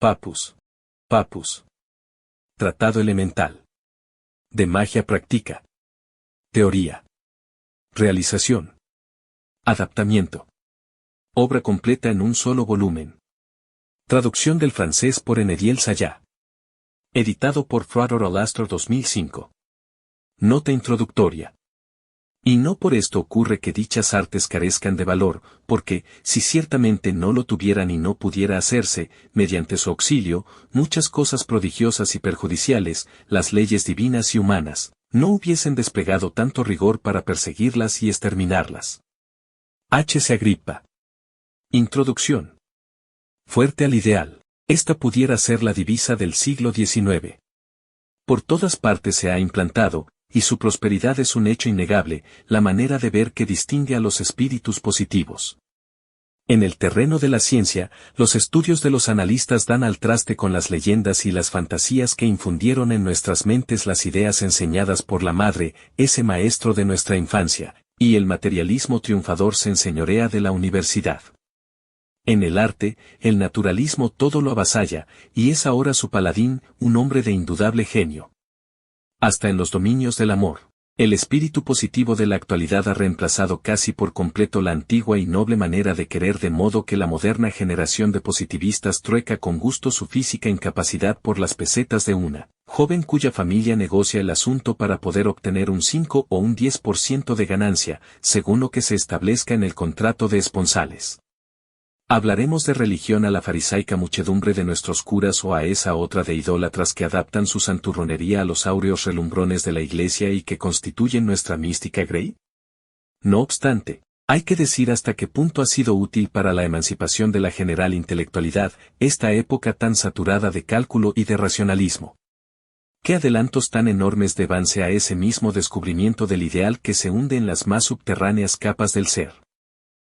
Papus. Papus. Tratado elemental. De magia práctica. Teoría. Realización. Adaptamiento. Obra completa en un solo volumen. Traducción del francés por Enediel Sayá. Editado por Frater Alastor 2005. Nota introductoria. Y no por esto ocurre que dichas artes carezcan de valor, porque, si ciertamente no lo tuvieran y no pudiera hacerse, mediante su auxilio, muchas cosas prodigiosas y perjudiciales, las leyes divinas y humanas, no hubiesen desplegado tanto rigor para perseguirlas y exterminarlas. H. C. Agrippa. Introducción. Fuerte al ideal. Esta pudiera ser la divisa del siglo XIX. Por todas partes se ha implantado, y su prosperidad es un hecho innegable, la manera de ver que distingue a los espíritus positivos. En el terreno de la ciencia, los estudios de los analistas dan al traste con las leyendas y las fantasías que infundieron en nuestras mentes las ideas enseñadas por la madre, ese maestro de nuestra infancia, y el materialismo triunfador se enseñorea de la universidad. En el arte, el naturalismo todo lo avasalla, y es ahora su paladín, un hombre de indudable genio. Hasta en los dominios del amor, el espíritu positivo de la actualidad ha reemplazado casi por completo la antigua y noble manera de querer, de modo que la moderna generación de positivistas trueca con gusto su física incapacidad por las pesetas de una joven cuya familia negocia el asunto para poder obtener un 5 o un 10% de ganancia, según lo que se establezca en el contrato de esponsales. Hablaremos de religión a la farisaica muchedumbre de nuestros curas o a esa otra de idólatras que adaptan su santurronería a los áureos relumbrones de la iglesia y que constituyen nuestra mística grey. No obstante, hay que decir hasta qué punto ha sido útil para la emancipación de la general intelectualidad esta época tan saturada de cálculo y de racionalismo. ¿Qué adelantos tan enormes debanse a ese mismo descubrimiento del ideal que se hunde en las más subterráneas capas del ser?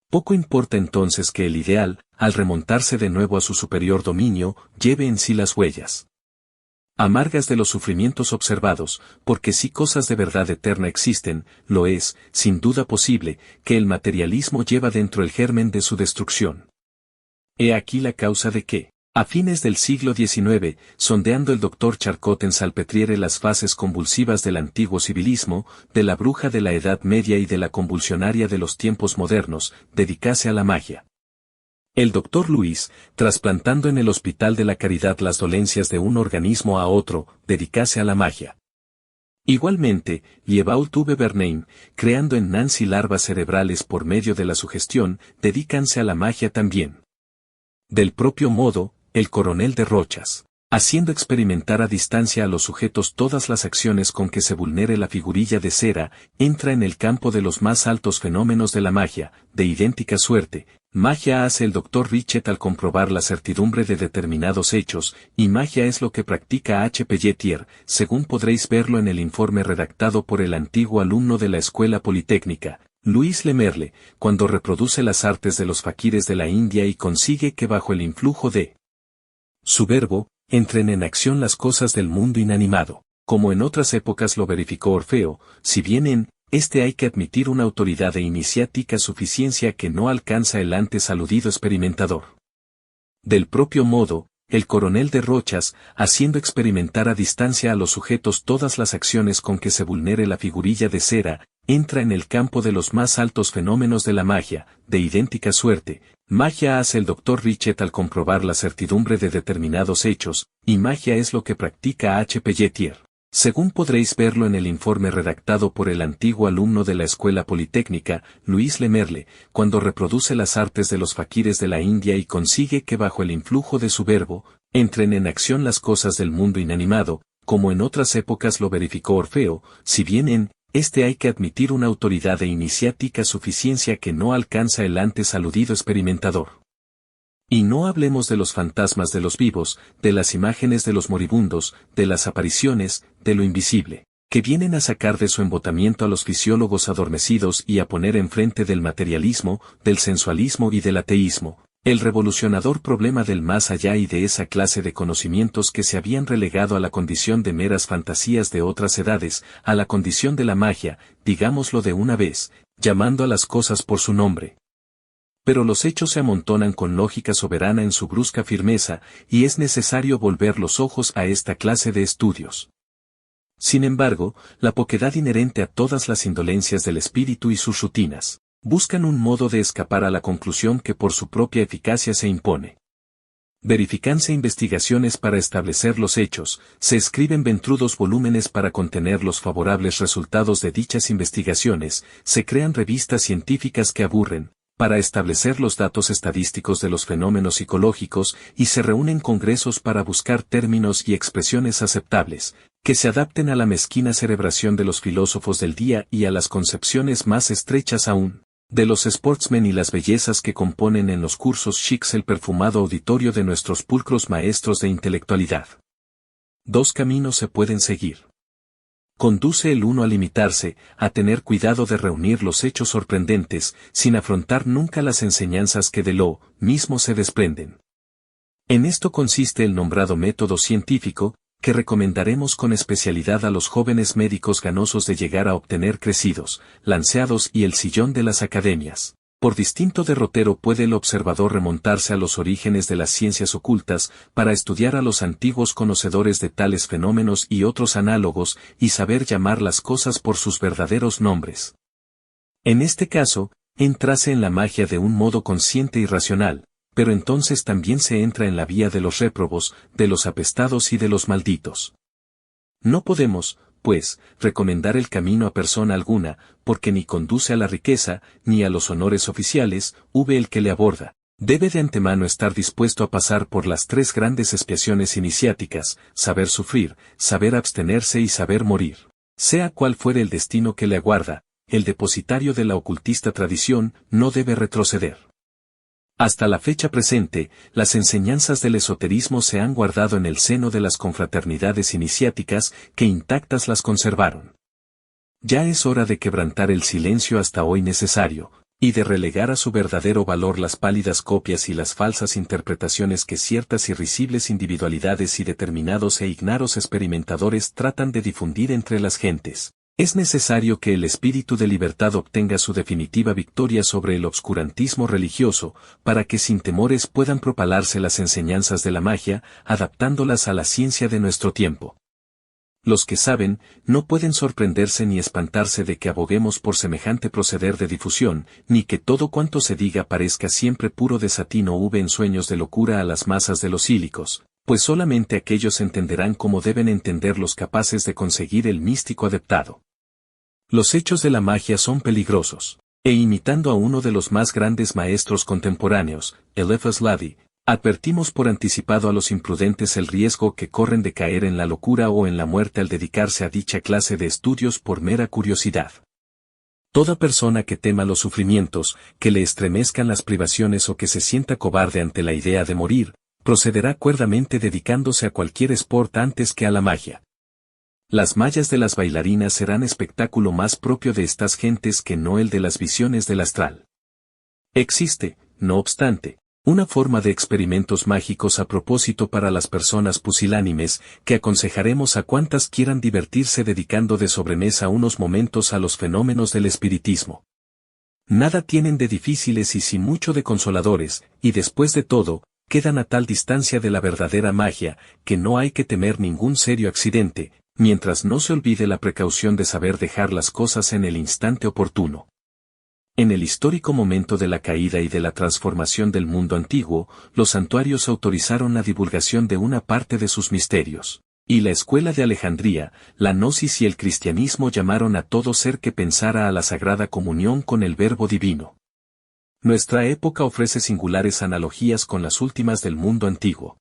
Poco importa entonces que el ideal, al remontarse de nuevo a su superior dominio, lleve en sí las huellas amargas de los sufrimientos observados, porque si cosas de verdad eterna existen, lo es, sin duda posible, que el materialismo lleva dentro el germen de su destrucción. He aquí la causa de que, a fines del siglo XIX, sondeando el doctor Charcot en Salpetriere las fases convulsivas del antiguo civilismo, de la bruja de la Edad Media y de la convulsionaria de los tiempos modernos, dedicase a la magia. El doctor Luis, trasplantando en el Hospital de la Caridad las dolencias de un organismo a otro, dedicase a la magia. Igualmente, Liebault v. Bernheim, creando en Nancy larvas cerebrales por medio de la sugestión, dedícanse a la magia también. Del propio modo, el coronel de Rochas, haciendo experimentar a distancia a los sujetos todas las acciones con que se vulnere la figurilla de cera, entra en el campo de los más altos fenómenos de la magia, de idéntica suerte. Magia hace el doctor Richet al comprobar la certidumbre de determinados hechos, y magia es lo que practica H. Pelletier, según podréis verlo en el informe redactado por el antiguo alumno de la Escuela Politécnica, Luis Lemerle, cuando reproduce las artes de los faquires de la India y consigue que bajo el influjo de su verbo, entren en acción las cosas del mundo inanimado, como en otras épocas lo verificó Orfeo, si bien en este hay que admitir una autoridad de iniciática suficiencia que no alcanza el antes aludido experimentador. Del propio modo, el coronel de Rochas, haciendo experimentar a distancia a los sujetos todas las acciones con que se vulnere la figurilla de cera, entra en el campo de los más altos fenómenos de la magia, de idéntica suerte. Magia hace el doctor Richet al comprobar la certidumbre de determinados hechos, y magia es lo que practica H. Pelletier, según podréis verlo en el informe redactado por el antiguo alumno de la Escuela Politécnica, Luis Lemerle, cuando reproduce las artes de los faquires de la India y consigue que bajo el influjo de su verbo, entren en acción las cosas del mundo inanimado, como en otras épocas lo verificó Orfeo, si bien en este hay que admitir una autoridad de iniciática suficiencia que no alcanza el antes aludido experimentador. Y no hablemos de los fantasmas de los vivos, de las imágenes de los moribundos, de las apariciones, de lo invisible, que vienen a sacar de su embotamiento a los fisiólogos adormecidos y a poner enfrente del materialismo, del sensualismo y del ateísmo, el revolucionador problema del más allá y de esa clase de conocimientos que se habían relegado a la condición de meras fantasías de otras edades, a la condición de la magia, digámoslo de una vez, llamando a las cosas por su nombre. Pero los hechos se amontonan con lógica soberana en su brusca firmeza, y es necesario volver los ojos a esta clase de estudios. Sin embargo, la poquedad inherente a todas las indolencias del espíritu y sus rutinas, buscan un modo de escapar a la conclusión que por su propia eficacia se impone. Verificanse investigaciones para establecer los hechos, se escriben ventrudos volúmenes para contener los favorables resultados de dichas investigaciones, se crean revistas científicas que aburren, para establecer los datos estadísticos de los fenómenos psicológicos, y se reúnen congresos para buscar términos y expresiones aceptables, que se adapten a la mezquina cerebración de los filósofos del día y a las concepciones más estrechas aún, de los sportsmen y las bellezas que componen en los cursos chics el perfumado auditorio de nuestros pulcros maestros de intelectualidad. Dos caminos se pueden seguir. Conduce el uno a limitarse, a tener cuidado de reunir los hechos sorprendentes, sin afrontar nunca las enseñanzas que de lo mismo se desprenden. En esto consiste el nombrado método científico, que recomendaremos con especialidad a los jóvenes médicos ganosos de llegar a obtener crecidos, lanceados y el sillón de las academias. Por distinto derrotero puede el observador remontarse a los orígenes de las ciencias ocultas, para estudiar a los antiguos conocedores de tales fenómenos y otros análogos, y saber llamar las cosas por sus verdaderos nombres. En este caso, entrase en la magia de un modo consciente y racional, pero entonces también se entra en la vía de los réprobos, de los apestados y de los malditos. No podemos, pues, recomendar el camino a persona alguna, porque ni conduce a la riqueza, ni a los honores oficiales, el que le aborda. Debe de antemano estar dispuesto a pasar por las tres grandes expiaciones iniciáticas, saber sufrir, saber abstenerse y saber morir. Sea cual fuere el destino que le aguarda, el depositario de la ocultista tradición no debe retroceder. Hasta la fecha presente, las enseñanzas del esoterismo se han guardado en el seno de las confraternidades iniciáticas que intactas las conservaron. Ya es hora de quebrantar el silencio hasta hoy necesario, y de relegar a su verdadero valor las pálidas copias y las falsas interpretaciones que ciertas irrisibles individualidades y determinados e ignaros experimentadores tratan de difundir entre las gentes. Es necesario que el espíritu de libertad obtenga su definitiva victoria sobre el obscurantismo religioso, para que sin temores puedan propalarse las enseñanzas de la magia, adaptándolas a la ciencia de nuestro tiempo. Los que saben, no pueden sorprenderse ni espantarse de que aboguemos por semejante proceder de difusión, ni que todo cuanto se diga parezca siempre puro desatino en sueños de locura a las masas de los cílicos, pues solamente aquellos entenderán como deben entender los capaces de conseguir el místico adeptado. Los hechos de la magia son peligrosos, e imitando a uno de los más grandes maestros contemporáneos, Eliphas Levi, advertimos por anticipado a los imprudentes el riesgo que corren de caer en la locura o en la muerte al dedicarse a dicha clase de estudios por mera curiosidad. Toda persona que tema los sufrimientos, que le estremezcan las privaciones o que se sienta cobarde ante la idea de morir, procederá cuerdamente dedicándose a cualquier sport antes que a la magia. Las mallas de las bailarinas serán espectáculo más propio de estas gentes que no el de las visiones del astral. Existe, no obstante, una forma de experimentos mágicos a propósito para las personas pusilánimes, que aconsejaremos a cuantas quieran divertirse dedicando de sobremesa unos momentos a los fenómenos del espiritismo. Nada tienen de difíciles y sin mucho de consoladores, y después de todo, quedan a tal distancia de la verdadera magia, que no hay que temer ningún serio accidente, mientras no se olvide la precaución de saber dejar las cosas en el instante oportuno. En el histórico momento de la caída y de la transformación del mundo antiguo, los santuarios autorizaron la divulgación de una parte de sus misterios, y la escuela de Alejandría, la gnosis y el cristianismo llamaron a todo ser que pensara a la sagrada comunión con el Verbo divino. Nuestra época ofrece singulares analogías con las últimas del mundo antiguo.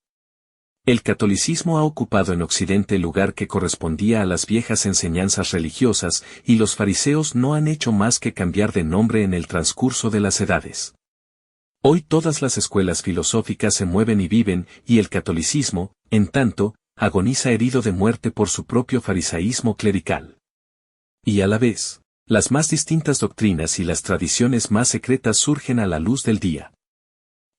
El catolicismo ha ocupado en Occidente el lugar que correspondía a las viejas enseñanzas religiosas, y los fariseos no han hecho más que cambiar de nombre en el transcurso de las edades. Hoy todas las escuelas filosóficas se mueven y viven, y el catolicismo, en tanto, agoniza herido de muerte por su propio farisaísmo clerical. Y a la vez, las más distintas doctrinas y las tradiciones más secretas surgen a la luz del día.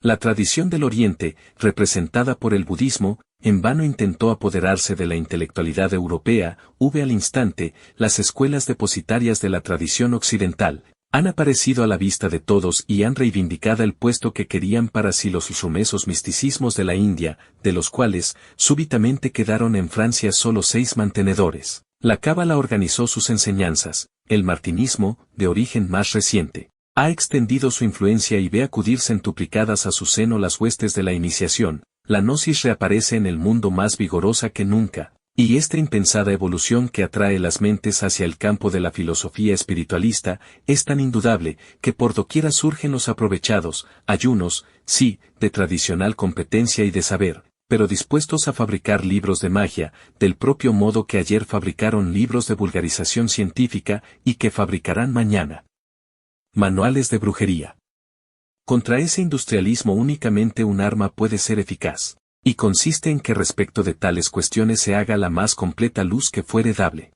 La tradición del Oriente, representada por el budismo, en vano intentó apoderarse de la intelectualidad europea, al instante, las escuelas depositarias de la tradición occidental, Han aparecido a la vista de todos y han reivindicado el puesto que querían para sí los sumesos misticismos de la India, de los cuales, súbitamente quedaron en Francia solo 6 mantenedores. La Cábala organizó sus enseñanzas, el martinismo, de origen más reciente, ha extendido su influencia y ve acudir centuplicadas a su seno las huestes de la iniciación, la gnosis reaparece en el mundo más vigorosa que nunca, y esta impensada evolución que atrae las mentes hacia el campo de la filosofía espiritualista es tan indudable que por doquiera surgen los aprovechados, ayunos, sí, de tradicional competencia y de saber, pero dispuestos a fabricar libros de magia, del propio modo que ayer fabricaron libros de vulgarización científica y que fabricarán mañana. Manuales de brujería. Contra ese industrialismo únicamente un arma puede ser eficaz, y consiste en que respecto de tales cuestiones se haga la más completa luz que fuere dable.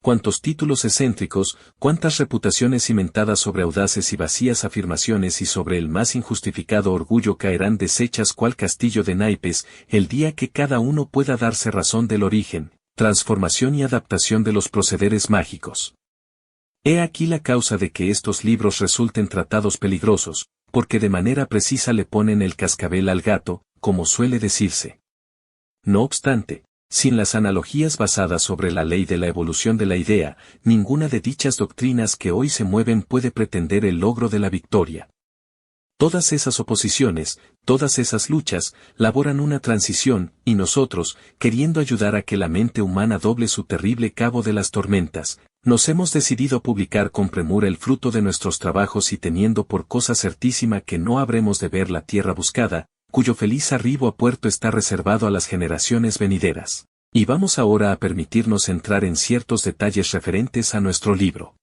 Cuántos títulos excéntricos, cuántas reputaciones cimentadas sobre audaces y vacías afirmaciones y sobre el más injustificado orgullo caerán deshechas cual castillo de naipes, el día que cada uno pueda darse razón del origen, transformación y adaptación de los procederes mágicos. He aquí la causa de que estos libros resulten tratados peligrosos, porque de manera precisa le ponen el cascabel al gato, como suele decirse. No obstante, sin las analogías basadas sobre la ley de la evolución de la idea, ninguna de dichas doctrinas que hoy se mueven puede pretender el logro de la victoria. Todas esas oposiciones, todas esas luchas, laboran una transición, y nosotros, queriendo ayudar a que la mente humana doble su terrible cabo de las tormentas, nos hemos decidido a publicar con premura el fruto de nuestros trabajos y teniendo por cosa certísima que no habremos de ver la tierra buscada, cuyo feliz arribo a puerto está reservado a las generaciones venideras. Y vamos ahora a permitirnos entrar en ciertos detalles referentes a nuestro libro.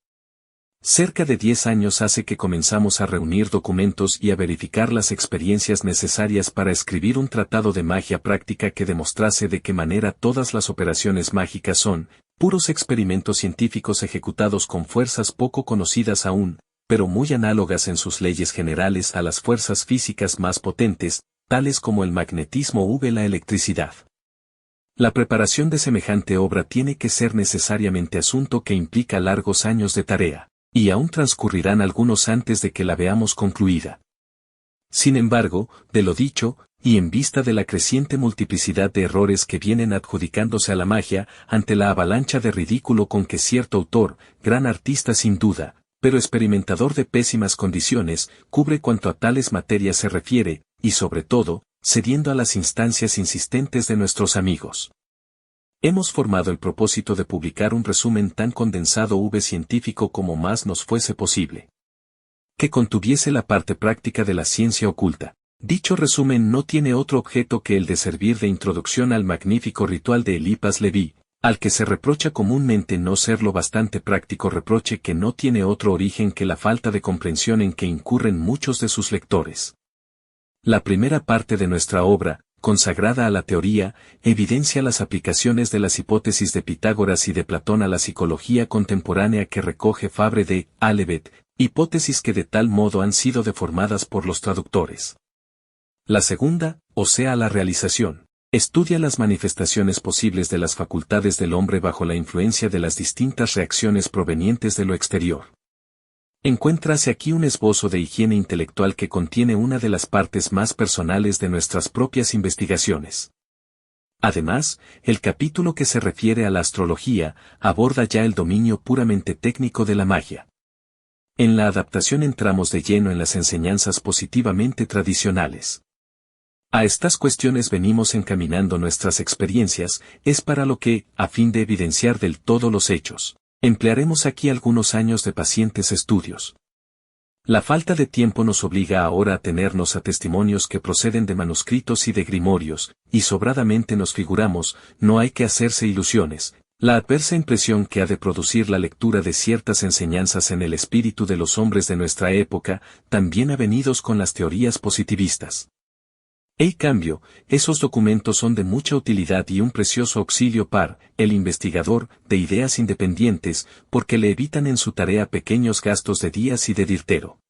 Cerca de 10 años hace que comenzamos a reunir documentos y a verificar las experiencias necesarias para escribir un tratado de magia práctica que demostrase de qué manera todas las operaciones mágicas son puros experimentos científicos ejecutados con fuerzas poco conocidas aún, pero muy análogas en sus leyes generales a las fuerzas físicas más potentes, tales como el magnetismo u la electricidad. La preparación de semejante obra tiene que ser necesariamente asunto que implica largos años de tarea, y aún transcurrirán algunos antes de que la veamos concluida. Sin embargo, de lo dicho, y en vista de la creciente multiplicidad de errores que vienen adjudicándose a la magia, ante la avalancha de ridículo con que cierto autor, gran artista sin duda, pero experimentador de pésimas condiciones, cubre cuanto a tales materias se refiere, y sobre todo, cediendo a las instancias insistentes de nuestros amigos. Hemos formado el propósito de publicar un resumen tan condensado científico como más nos fuese posible, que contuviese la parte práctica de la ciencia oculta. Dicho resumen no tiene otro objeto que el de servir de introducción al magnífico ritual de Eliphas Leví, al que se reprocha comúnmente no ser lo bastante práctico, reproche que no tiene otro origen que la falta de comprensión en que incurren muchos de sus lectores. La primera parte de nuestra obra, consagrada a la teoría, evidencia las aplicaciones de las hipótesis de Pitágoras y de Platón a la psicología contemporánea que recoge Fabre de Alevet, hipótesis que de tal modo han sido deformadas por los traductores. La segunda, o sea la realización, estudia las manifestaciones posibles de las facultades del hombre bajo la influencia de las distintas reacciones provenientes de lo exterior. Encuéntrase aquí un esbozo de higiene intelectual que contiene una de las partes más personales de nuestras propias investigaciones. Además, el capítulo que se refiere a la astrología aborda ya el dominio puramente técnico de la magia. En la adaptación entramos de lleno en las enseñanzas positivamente tradicionales. A estas cuestiones venimos encaminando nuestras experiencias, es para lo que, a fin de evidenciar del todo los hechos, emplearemos aquí algunos años de pacientes estudios. La falta de tiempo nos obliga ahora a tenernos a testimonios que proceden de manuscritos y de grimorios, y sobradamente nos figuramos, no hay que hacerse ilusiones, la adversa impresión que ha de producir la lectura de ciertas enseñanzas en el espíritu de los hombres de nuestra época, también avenidos con las teorías positivistas. En cambio, esos documentos son de mucha utilidad y un precioso auxilio para el investigador de ideas independientes, porque le evitan en su tarea pequeños gastos de días y de dinero.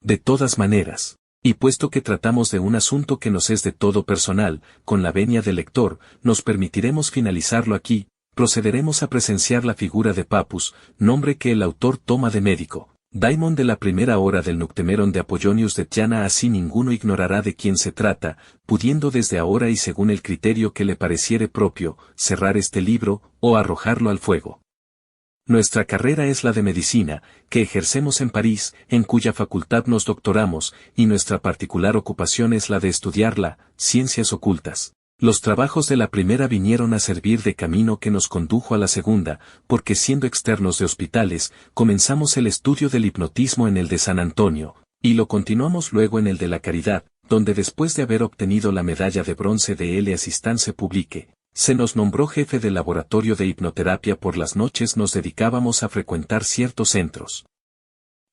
De todas maneras, y puesto que tratamos de un asunto que nos es de todo personal, con la venia del lector, nos permitiremos finalizarlo aquí, procederemos a presenciar la figura de Papus, nombre que el autor toma de médico, Daimon de la primera hora del Noctemeron de Apollonius de Tiana, así ninguno ignorará de quién se trata, pudiendo desde ahora y según el criterio que le pareciere propio, cerrar este libro, o arrojarlo al fuego. Nuestra carrera es la de medicina, que ejercemos en París, en cuya facultad nos doctoramos, y nuestra particular ocupación es la de estudiarla, ciencias ocultas. Los trabajos de la primera vinieron a servir de camino que nos condujo a la segunda, porque siendo externos de hospitales, comenzamos el estudio del hipnotismo en el de San Antonio, y lo continuamos luego en el de la Caridad, donde después de haber obtenido la medalla de bronce de L. Assistance Publique, se nos nombró jefe del laboratorio de hipnoterapia. Por las noches nos dedicábamos a frecuentar ciertos centros.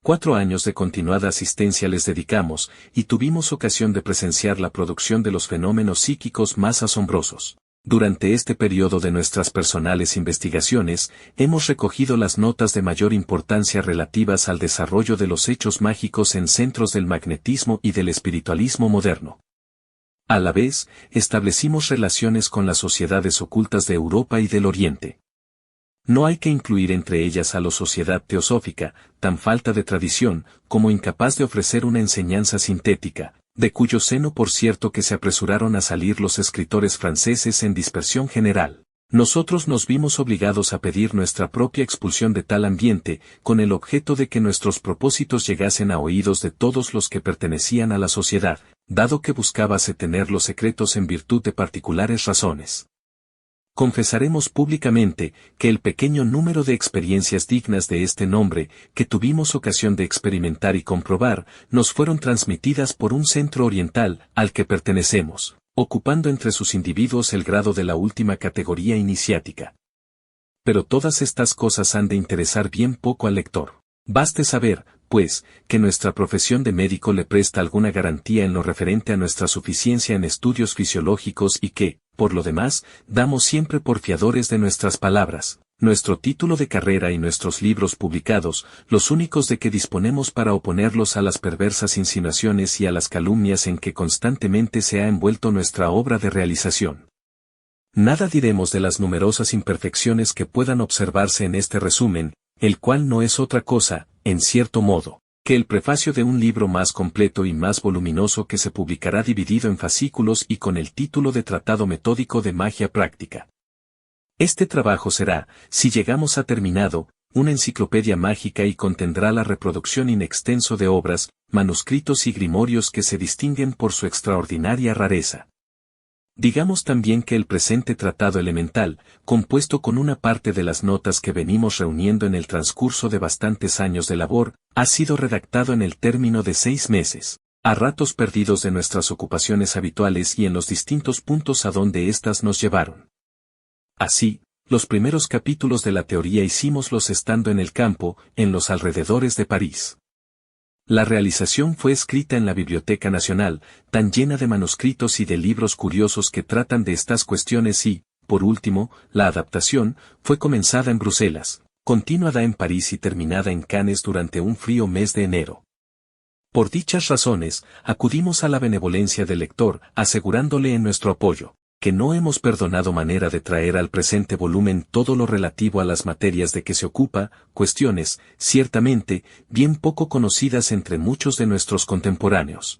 4 años de continuada asistencia les dedicamos, y tuvimos ocasión de presenciar la producción de los fenómenos psíquicos más asombrosos. Durante este periodo de nuestras personales investigaciones, hemos recogido las notas de mayor importancia relativas al desarrollo de los hechos mágicos en centros del magnetismo y del espiritualismo moderno. A la vez, establecimos relaciones con las sociedades ocultas de Europa y del Oriente. No hay que incluir entre ellas a la Sociedad Teosófica, tan falta de tradición, como incapaz de ofrecer una enseñanza sintética, de cuyo seno por cierto que se apresuraron a salir los escritores franceses en dispersión general. Nosotros nos vimos obligados a pedir nuestra propia expulsión de tal ambiente, con el objeto de que nuestros propósitos llegasen a oídos de todos los que pertenecían a la sociedad, dado que buscábase tener los secretos en virtud de particulares razones. Confesaremos públicamente que el pequeño número de experiencias dignas de este nombre, que tuvimos ocasión de experimentar y comprobar, nos fueron transmitidas por un centro oriental al que pertenecemos, ocupando entre sus individuos el grado de la última categoría iniciática. Pero todas estas cosas han de interesar bien poco al lector. Baste saber, pues, que nuestra profesión de médico le presta alguna garantía en lo referente a nuestra suficiencia en estudios fisiológicos y que, por lo demás, damos siempre por fiadores de nuestras palabras, nuestro título de carrera y nuestros libros publicados, los únicos de que disponemos para oponerlos a las perversas insinuaciones y a las calumnias en que constantemente se ha envuelto nuestra obra de realización. Nada diremos de las numerosas imperfecciones que puedan observarse en este resumen, el cual no es otra cosa, en cierto modo, que el prefacio de un libro más completo y más voluminoso que se publicará dividido en fascículos y con el título de Tratado Metódico de Magia Práctica. Este trabajo será, si llegamos a terminado, una enciclopedia mágica y contendrá la reproducción in extenso de obras, manuscritos y grimorios que se distinguen por su extraordinaria rareza. Digamos también que el presente tratado elemental, compuesto con una parte de las notas que venimos reuniendo en el transcurso de bastantes años de labor, ha sido redactado en el término de 6 meses, a ratos perdidos de nuestras ocupaciones habituales y en los distintos puntos a donde éstas nos llevaron. Así, los primeros capítulos de la teoría hicímoslos estando en el campo, en los alrededores de París. La realización fue escrita en la Biblioteca Nacional, tan llena de manuscritos y de libros curiosos que tratan de estas cuestiones y, por último, la adaptación, fue comenzada en Bruselas, continuada en París y terminada en Cannes durante un frío mes de enero. Por dichas razones, acudimos a la benevolencia del lector, asegurándole en nuestro apoyo, que no hemos perdonado manera de traer al presente volumen todo lo relativo a las materias de que se ocupa, cuestiones, ciertamente, bien poco conocidas entre muchos de nuestros contemporáneos.